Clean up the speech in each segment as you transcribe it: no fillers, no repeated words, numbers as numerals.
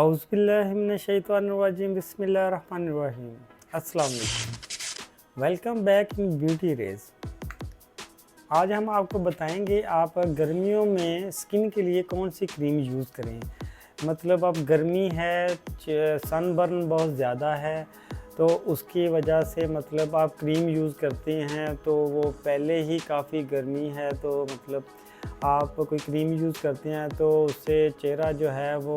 औज़ुबिल्लाहिमिनश्शैतानिर्रजीम बिस्मिल्लाहिर्रहमानिर्रहीम। अस्सलाम वालेकुम। Welcome back in beauty rays. आज हम आपको बताएंगे आप गर्मियों में स्किन के लिए कौन सी क्रीम यूज़ करें। मतलब अब गर्मी है, सनबर्न बहुत ज़्यादा है, तो उसकी वजह से मतलब आप क्रीम यूज़ करते हैं तो वो पहले ही काफ़ी गर्मी है, तो मतलब आप कोई क्रीम यूज़ करते हैं तो उससे चेहरा जो है वो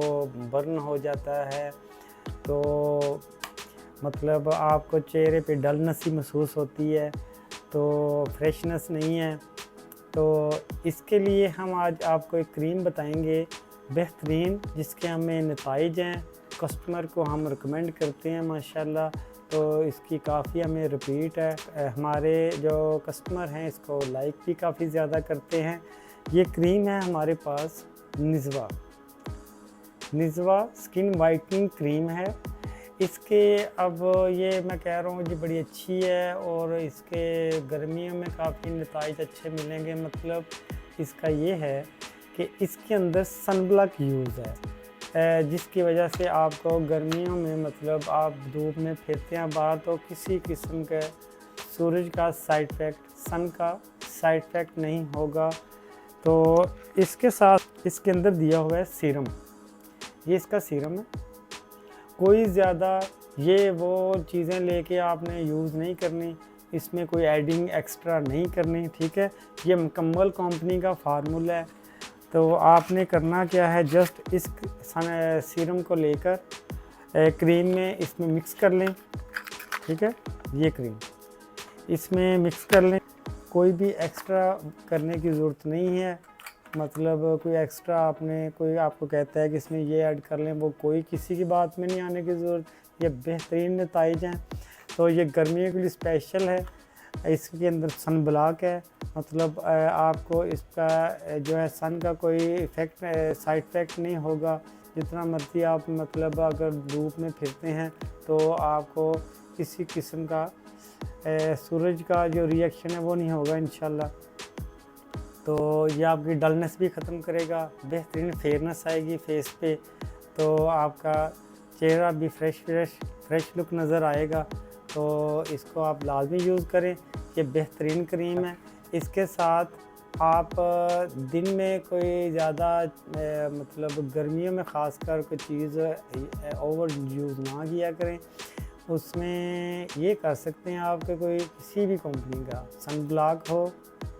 बर्न हो जाता है, तो मतलब आपको चेहरे पे डलनेस ही महसूस होती है, तो फ्रेशनेस नहीं है। तो इसके लिए हम आज आपको एक क्रीम बताएंगे बेहतरीन, जिसके हमें नताइज हैं, कस्टमर को हम रिकमेंड करते हैं माशाल्लाह। तो इसकी काफ़ी हमें रिपीट है, हमारे जो कस्टमर हैं इसको लाइक भी काफ़ी ज़्यादा करते हैं। ये क्रीम है हमारे पास निज़वा स्किन वाइटनिंग क्रीम है। इसके अब ये मैं कह रहा हूँ जी बड़ी अच्छी है, और इसके गर्मियों में काफ़ी नताइज अच्छे मिलेंगे। मतलब इसका ये है कि इसके अंदर सन ब्लॉक यूज़ है, जिसकी वजह से आपको गर्मियों में मतलब आप धूप में फिरते हैं बाहर, तो किसी किस्म के सूरज का साइड इफ़ेक्ट, सन का साइड इफ़ेक्ट नहीं होगा। तो इसके साथ इसके अंदर दिया हुआ है सीरम, ये इसका सीरम है। कोई ज़्यादा ये वो चीज़ें लेके आपने यूज़ नहीं करनी, इसमें कोई एडिंग एक्स्ट्रा नहीं करनी, ठीक है। ये मुकम्मल कंपनी का फार्मूला है। तो आपने करना क्या है, जस्ट इस सीरम को लेकर क्रीम में इसमें मिक्स कर लें, ठीक है। ये क्रीम इसमें मिक्स कर लें, कोई भी एक्स्ट्रा करने की ज़रूरत नहीं है। मतलब कोई एक्स्ट्रा कोई आपको कहता है कि इसमें ये ऐड कर लें, वो कोई किसी की बात में नहीं आने की ज़रूरत। ये बेहतरीन नताइज हैं, तो ये गर्मियों के लिए स्पेशल है। इसके अंदर सन ब्लॉक है, मतलब आपको इसका जो है सन का कोई इफ़ेक्ट साइड इफ़ेक्ट नहीं होगा। जितना मर्ज़ी आप मतलब अगर धूप में फिरते हैं तो आपको किसी किस्म का सूरज का जो रिएक्शन है वो नहीं होगा इंशाल्लाह। तो ये आपकी डलनेस भी ख़त्म करेगा, बेहतरीन फेयरनेस आएगी फेस पे, तो आपका चेहरा भी फ्रेश लुक नज़र आएगा। तो इसको आप लाजमी यूज़ करें, ये बेहतरीन क्रीम है। इसके साथ आप दिन में कोई ज़्यादा मतलब गर्मियों में ख़ासकर कोई चीज़ ओवर यूज़ ना किया करें। उसमें ये कर सकते हैं आपके कोई किसी भी कंपनी का सन ब्लॉक हो,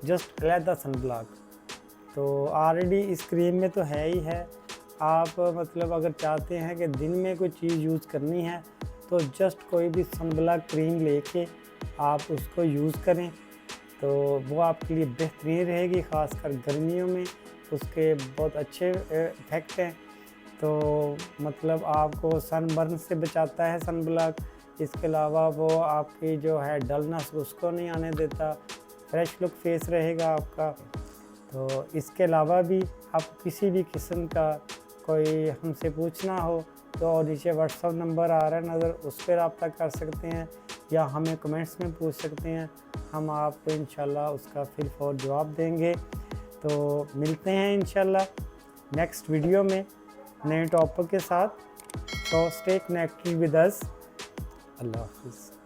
जस्ट अलहदा सन ब्लॉक, तो ऑलरेडी इस क्रीम में तो है ही है। आप मतलब अगर चाहते हैं कि दिन में कोई चीज़ यूज़ करनी है तो जस्ट कोई भी सन ब्लॉक क्रीम लेके आप उसको यूज़ करें, तो वो आपके लिए बेहतरीन रहेगी। ख़ासकर गर्मियों में उसके बहुत अच्छे इफ़ेक्ट हैं। तो मतलब आपको सनबर्न से बचाता है सन ब्लॉक। इसके अलावा वो आपकी जो है डलनेस उसको नहीं आने देता, फ्रेश लुक फेस रहेगा आपका। तो इसके अलावा भी आप किसी भी किस्म का कोई हमसे पूछना हो तो नीचे व्हाट्सअप नंबर आ रहा है नज़र, उस पर रब्ता कर सकते हैं, या हमें कमेंट्स में पूछ सकते हैं। हम आपको इंशाल्लाह उसका फिल फॉर जवाब देंगे। तो मिलते हैं इंशाल्लाह नेक्स्ट वीडियो में नए टॉपिक के साथ। तो स्टे कनेक्टेड विद अस। अल्लाह हाफ़िज़।